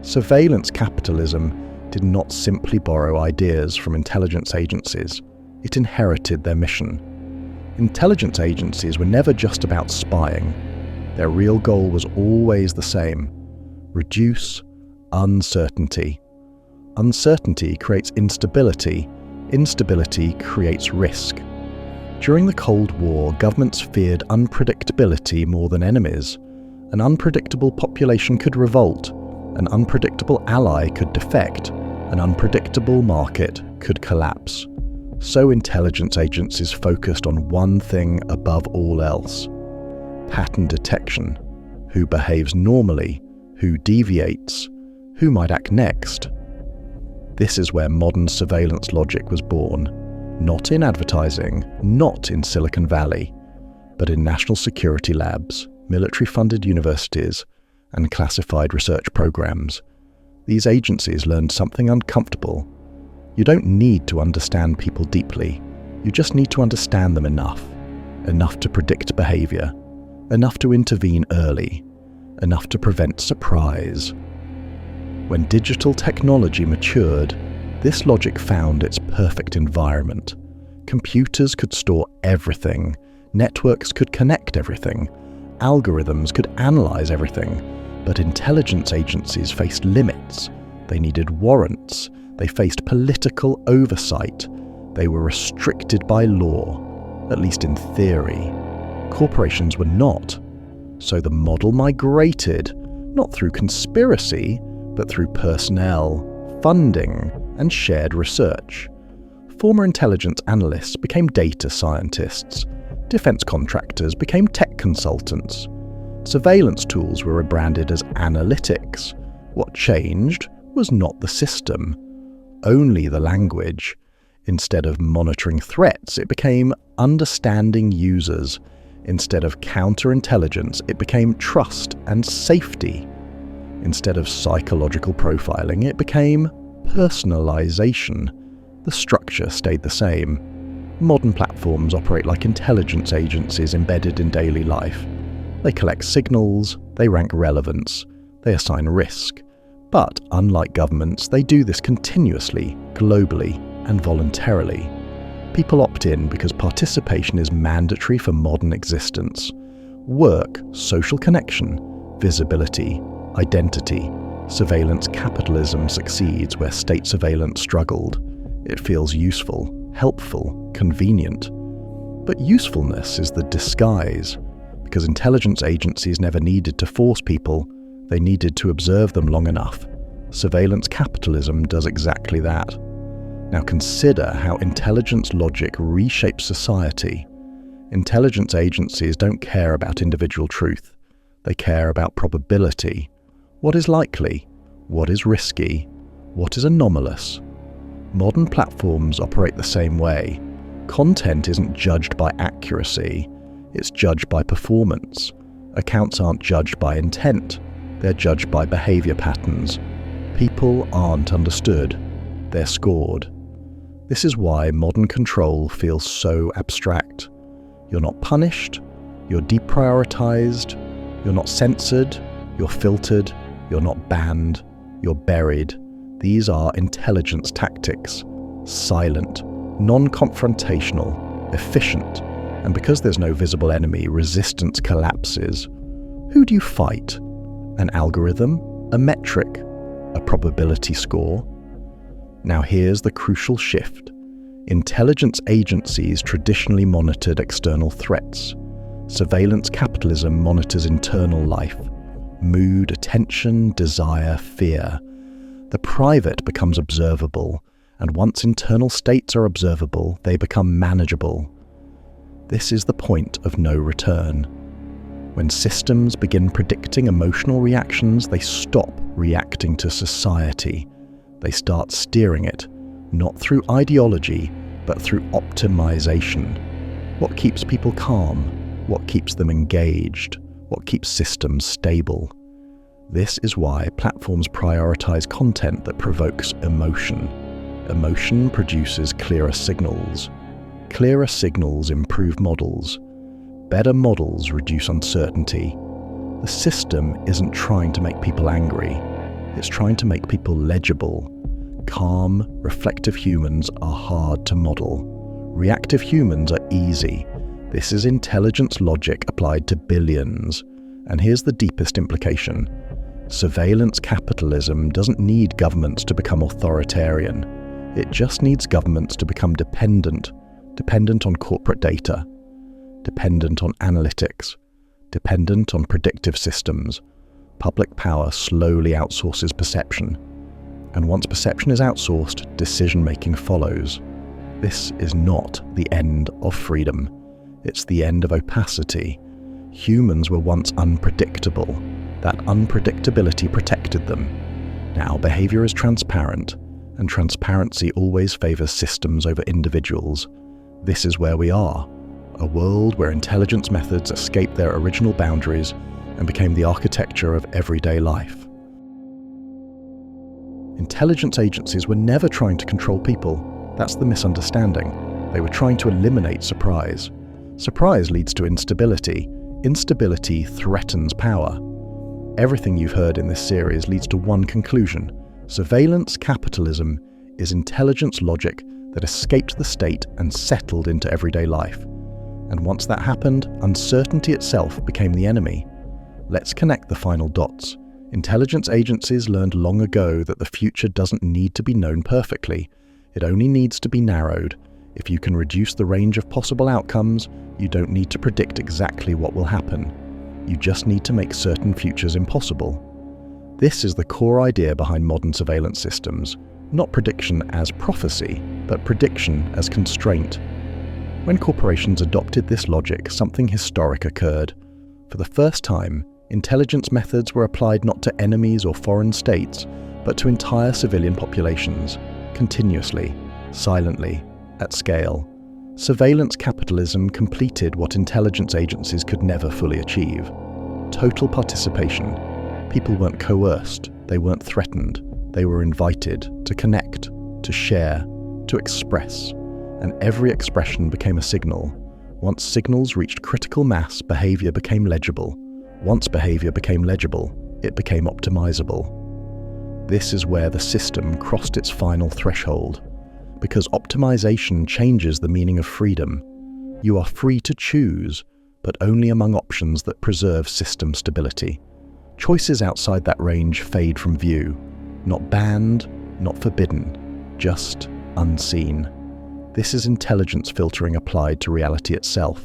Surveillance capitalism did not simply borrow ideas from intelligence agencies. It inherited their mission. Intelligence agencies were never just about spying. Their real goal was always the same: reduce uncertainty. Uncertainty creates instability. Instability creates risk. During the Cold War, governments feared unpredictability more than enemies. An unpredictable population could revolt. An unpredictable ally could defect. An unpredictable market could collapse. So intelligence agencies focused on one thing above all else: pattern detection. Who behaves normally? Who deviates? Who might act next? This is where modern surveillance logic was born. Not in advertising, not in Silicon Valley, but in national security labs, military-funded universities, and classified research programs. These agencies learned something uncomfortable. You don't need to understand people deeply. You just need to understand them enough to predict behavior, enough to intervene early, enough to prevent surprise. When digital technology matured, this logic found its perfect environment. Computers could store everything, networks could connect everything, algorithms could analyze everything, but intelligence agencies faced limits. They needed warrants. They faced political oversight. They were restricted by law, at least in theory. Corporations were not. So the model migrated, not through conspiracy, but through personnel, funding, and shared research. Former intelligence analysts became data scientists. Defense contractors became tech consultants. Surveillance tools were rebranded as analytics. What changed was not the system, only the language. Instead of monitoring threats, it became understanding users. Instead of counterintelligence, it became trust and safety. Instead of psychological profiling, it became personalization. The structure stayed the same. Modern platforms operate like intelligence agencies embedded in daily life. They collect signals, they rank relevance, they assign risk. But unlike governments, they do this continuously, globally, and voluntarily. People opt in because participation is mandatory for modern existence. Work, social connection, visibility, identity. Surveillance capitalism succeeds where state surveillance struggled. It feels useful, helpful, convenient. But usefulness is the disguise, because intelligence agencies never needed to force people, they needed to observe them long enough. Surveillance capitalism does exactly that. Now consider how intelligence logic reshapes society. Intelligence agencies don't care about individual truth. They care about probability. What is likely? What is risky? What is anomalous? Modern platforms operate the same way. Content isn't judged by accuracy. It's judged by performance. Accounts aren't judged by intent. They're judged by behavior patterns. People aren't understood. They're scored. This is why modern control feels so abstract. You're not punished. You're deprioritized. You're not censored. You're filtered. You're not banned. You're buried. These are intelligence tactics. Silent, non-confrontational, efficient. And because there's no visible enemy, resistance collapses. Who do you fight? An algorithm? A metric? A probability score? Now here's the crucial shift. Intelligence agencies traditionally monitored external threats. Surveillance capitalism monitors internal life. Mood, attention, desire, fear. The private becomes observable, and once internal states are observable, they become manageable. This is the point of no return. When systems begin predicting emotional reactions, they stop reacting to society. They start steering it, not through ideology, but through optimization. What keeps people calm? What keeps them engaged? What keeps systems stable? This is why platforms prioritize content that provokes emotion. Emotion produces clearer signals. Clearer signals improve models. Better models reduce uncertainty. The system isn't trying to make people angry. It's trying to make people legible. Calm, reflective humans are hard to model. Reactive humans are easy. This is intelligence logic applied to billions. And here's the deepest implication. Surveillance capitalism doesn't need governments to become authoritarian. It just needs governments to become dependent on corporate data, dependent on analytics, dependent on predictive systems. Public power slowly outsources perception. And once perception is outsourced, decision-making follows. This is not the end of freedom. It's the end of opacity. Humans were once unpredictable. That unpredictability protected them. Now behavior is transparent, and transparency always favors systems over individuals. This is where we are, a world where intelligence methods escaped their original boundaries and became the architecture of everyday life. Intelligence agencies were never trying to control people. That's the misunderstanding. They were trying to eliminate surprise. Surprise leads to instability. Instability threatens power. Everything you've heard in this series leads to one conclusion. Surveillance capitalism is intelligence logic that escaped the state and settled into everyday life. And once that happened, uncertainty itself became the enemy. Let's connect the final dots. Intelligence agencies learned long ago that the future doesn't need to be known perfectly. It only needs to be narrowed. If you can reduce the range of possible outcomes, you don't need to predict exactly what will happen. You just need to make certain futures impossible. This is the core idea behind modern surveillance systems. Not prediction as prophecy, but prediction as constraint. When corporations adopted this logic, something historic occurred. For the first time, intelligence methods were applied not to enemies or foreign states, but to entire civilian populations, continuously, silently, at scale. Surveillance capitalism completed what intelligence agencies could never fully achieve. Total participation. People weren't coerced, they weren't threatened, they were invited to connect, to share, to express, and every expression became a signal. Once signals reached critical mass, behavior became legible. Once behavior became legible, it became optimizable. This is where the system crossed its final threshold. Because optimization changes the meaning of freedom. You are free to choose, but only among options that preserve system stability. Choices outside that range fade from view. Not banned, not forbidden, just unseen. This is intelligence filtering applied to reality itself.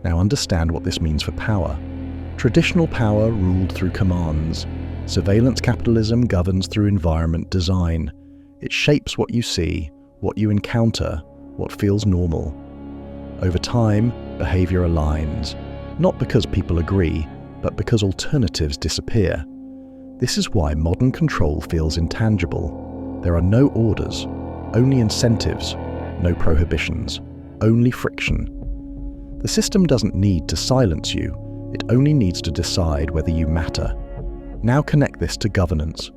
Now understand what this means for power. Traditional power ruled through commands. Surveillance capitalism governs through environment design. It shapes what you see, what you encounter, what feels normal. Over time, behavior aligns, not because people agree, but because alternatives disappear. This is why modern control feels intangible. There are no orders, only incentives, no prohibitions, only friction. The system doesn't need to silence you, it only needs to decide whether you matter. Now connect this to governance.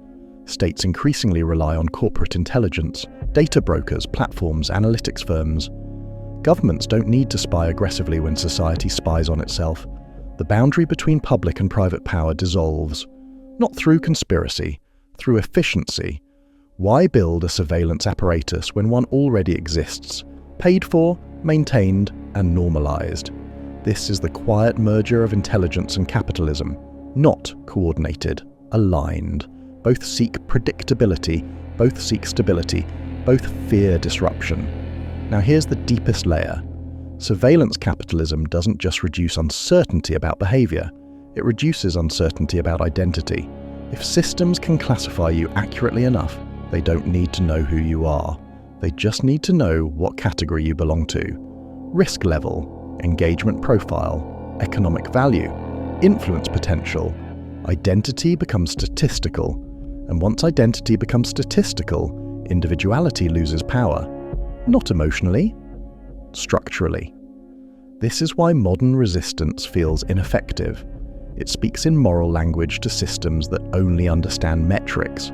States increasingly rely on corporate intelligence, data brokers, platforms, analytics firms. Governments don't need to spy aggressively when society spies on itself. The boundary between public and private power dissolves. Not through conspiracy, through efficiency. Why build a surveillance apparatus when one already exists, paid for, maintained, and normalized? This is the quiet merger of intelligence and capitalism, not coordinated, aligned. Both seek predictability, both seek stability, both fear disruption. Now here's the deepest layer. Surveillance capitalism doesn't just reduce uncertainty about behavior, it reduces uncertainty about identity. If systems can classify you accurately enough, they don't need to know who you are. They just need to know what category you belong to. Risk level, engagement profile, economic value, influence potential. Identity becomes statistical. And once identity becomes statistical, individuality loses power. Not emotionally, structurally. This is why modern resistance feels ineffective. It speaks in moral language to systems that only understand metrics.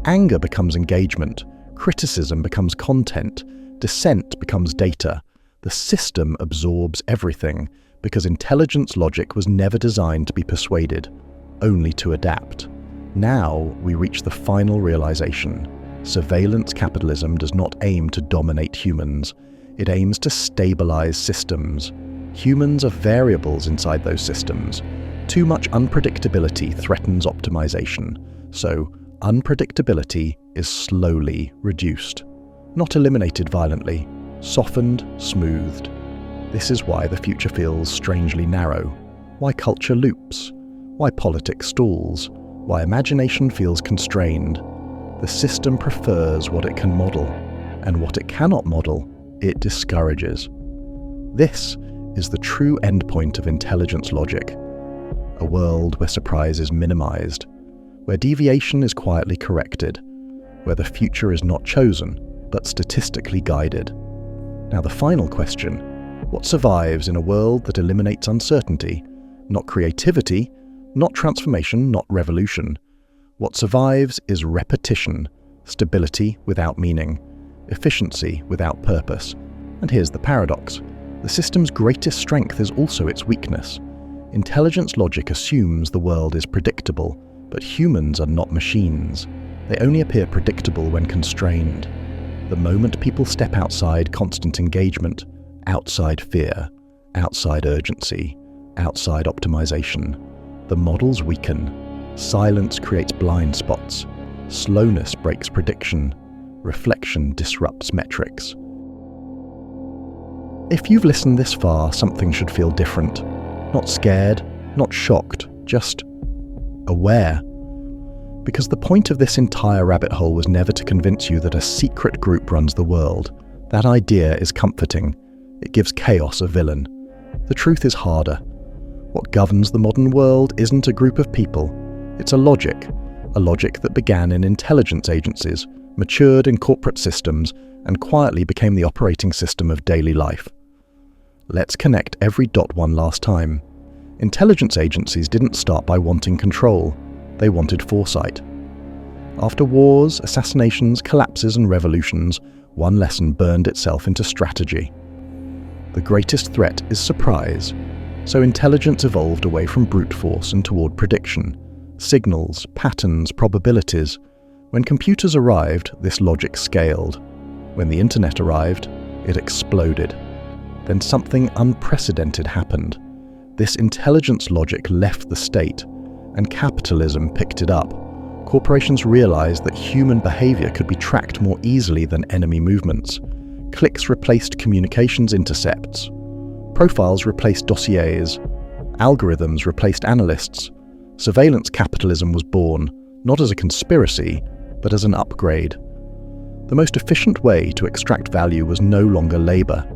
Anger becomes engagement, criticism becomes content, dissent becomes data. The system absorbs everything because intelligence logic was never designed to be persuaded, only to adapt. Now we reach the final realization. Surveillance capitalism does not aim to dominate humans. It aims to stabilize systems. Humans are variables inside those systems. Too much unpredictability threatens optimization, so unpredictability is slowly reduced. Not eliminated violently, softened, smoothed. This is why the future feels strangely narrow, why culture loops, why politics stalls, why imagination feels constrained. The system prefers what it can model, and what it cannot model, it discourages. This is the true endpoint of intelligence logic. A world where surprise is minimized, where deviation is quietly corrected, where the future is not chosen, but statistically guided. Now the final question, what survives in a world that eliminates uncertainty? Not creativity, not transformation, not revolution. What survives is repetition, stability without meaning, efficiency without purpose. And here's the paradox. The system's greatest strength is also its weakness. Intelligence logic assumes the world is predictable, but humans are not machines. They only appear predictable when constrained. The moment people step outside constant engagement, outside fear, outside urgency, outside optimization, the models weaken. Silence creates blind spots. Slowness breaks prediction. Reflection disrupts metrics. If you've listened this far, something should feel different. Not scared, not shocked, just aware. Because the point of this entire rabbit hole was never to convince you that a secret group runs the world. That idea is comforting. It gives chaos a villain. The truth is harder. What governs the modern world isn't a group of people. It's a logic that began in intelligence agencies, matured in corporate systems, and quietly became the operating system of daily life. Let's connect every dot one last time. Intelligence agencies didn't start by wanting control. They wanted foresight. After wars, assassinations, collapses, and revolutions, one lesson burned itself into strategy. The greatest threat is surprise. So intelligence evolved away from brute force and toward prediction. Signals, patterns, probabilities. When computers arrived, this logic scaled. When the internet arrived, it exploded. Then something unprecedented happened. This intelligence logic left the state, and capitalism picked it up. Corporations realized that human behavior could be tracked more easily than enemy movements. Clicks replaced communications intercepts. Profiles replaced dossiers. Algorithms replaced analysts. Surveillance capitalism was born, not as a conspiracy, but as an upgrade. The most efficient way to extract value was no longer labor.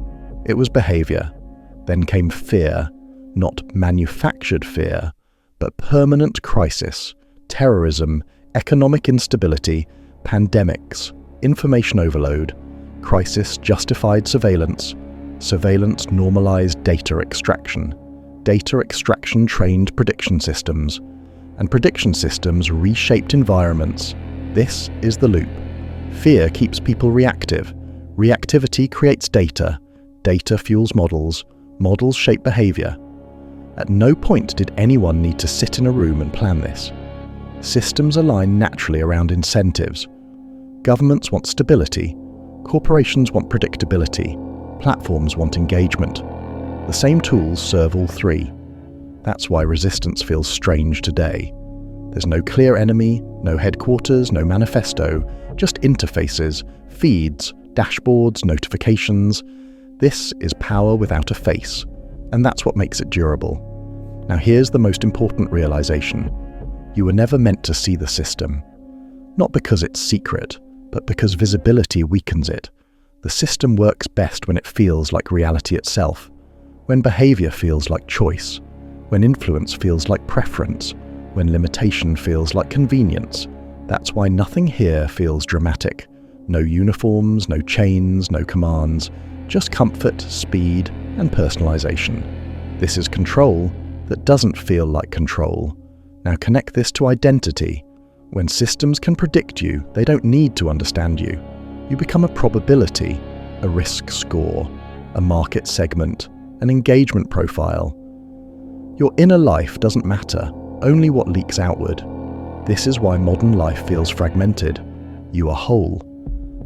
It was behavior. Then came fear, not manufactured fear, but permanent crisis, terrorism, economic instability, pandemics, information overload. Crisis justified surveillance. Surveillance normalized data extraction. Data extraction trained prediction systems. And prediction systems reshaped environments. This is the loop. Fear keeps people reactive. Reactivity creates data. Data fuels models. Models shape behavior. At no point did anyone need to sit in a room and plan this. Systems align naturally around incentives. Governments want stability. Corporations want predictability. Platforms want engagement. The same tools serve all three. That's why resistance feels strange today. There's no clear enemy, no headquarters, no manifesto, just interfaces, feeds, dashboards, notifications. This is power without a face, and that's what makes it durable. Now here's the most important realization. You were never meant to see the system. Not because it's secret, but because visibility weakens it. The system works best when it feels like reality itself, when behavior feels like choice, when influence feels like preference, when limitation feels like convenience. That's why nothing here feels dramatic. No uniforms, no chains, no commands, just comfort, speed, and personalization. This is control that doesn't feel like control. Now connect this to identity. When systems can predict you, they don't need to understand you. You become a probability, a risk score, a market segment, an engagement profile. Your inner life doesn't matter, only what leaks outward. This is why modern life feels fragmented. You are whole,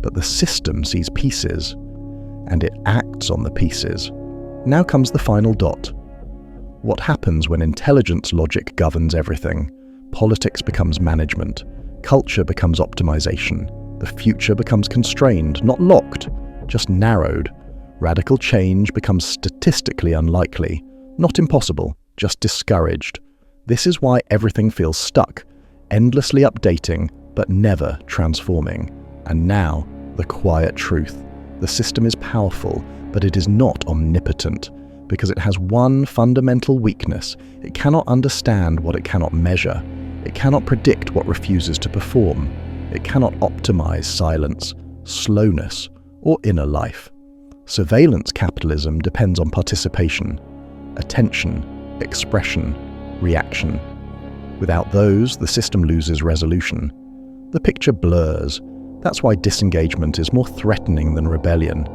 but the system sees pieces, and it acts on the pieces. Now comes the final dot. What happens when intelligence logic governs everything? Politics becomes management. Culture becomes optimization. The future becomes constrained, not locked, just narrowed. Radical change becomes statistically unlikely, not impossible, just discouraged. This is why everything feels stuck, endlessly updating, but never transforming. And now, the quiet truth. The system is powerful, but it is not omnipotent, because it has one fundamental weakness. It cannot understand what it cannot measure. It cannot predict what refuses to perform. It cannot optimize silence, slowness, or inner life. Surveillance capitalism depends on participation, attention, expression, reaction. Without those, the system loses resolution. The picture blurs. That's why disengagement is more threatening than rebellion.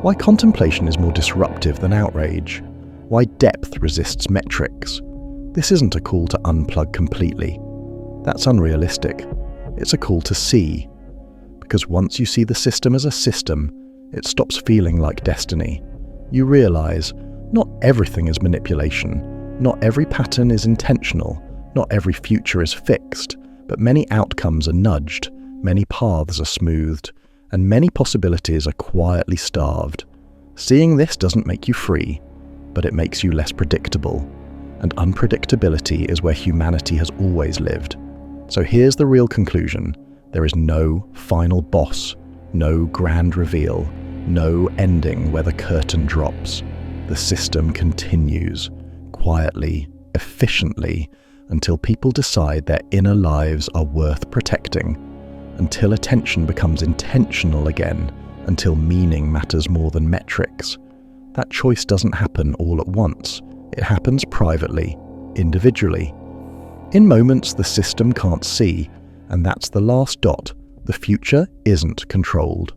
Why contemplation is more disruptive than outrage. Why depth resists metrics. This isn't a call to unplug completely. That's unrealistic. It's a call to see. Because once you see the system as a system, it stops feeling like destiny. You realize not everything is manipulation, not every pattern is intentional, not every future is fixed, but many outcomes are nudged, many paths are smoothed, and many possibilities are quietly starved. Seeing this doesn't make you free, but it makes you less predictable. And unpredictability is where humanity has always lived. So here's the real conclusion. There is no final boss, no grand reveal, no ending where the curtain drops. The system continues, quietly, efficiently, until people decide their inner lives are worth protecting, until attention becomes intentional again, until meaning matters more than metrics. That choice doesn't happen all at once. It happens privately, individually. In moments the system can't see, and that's the last dot. The future isn't controlled.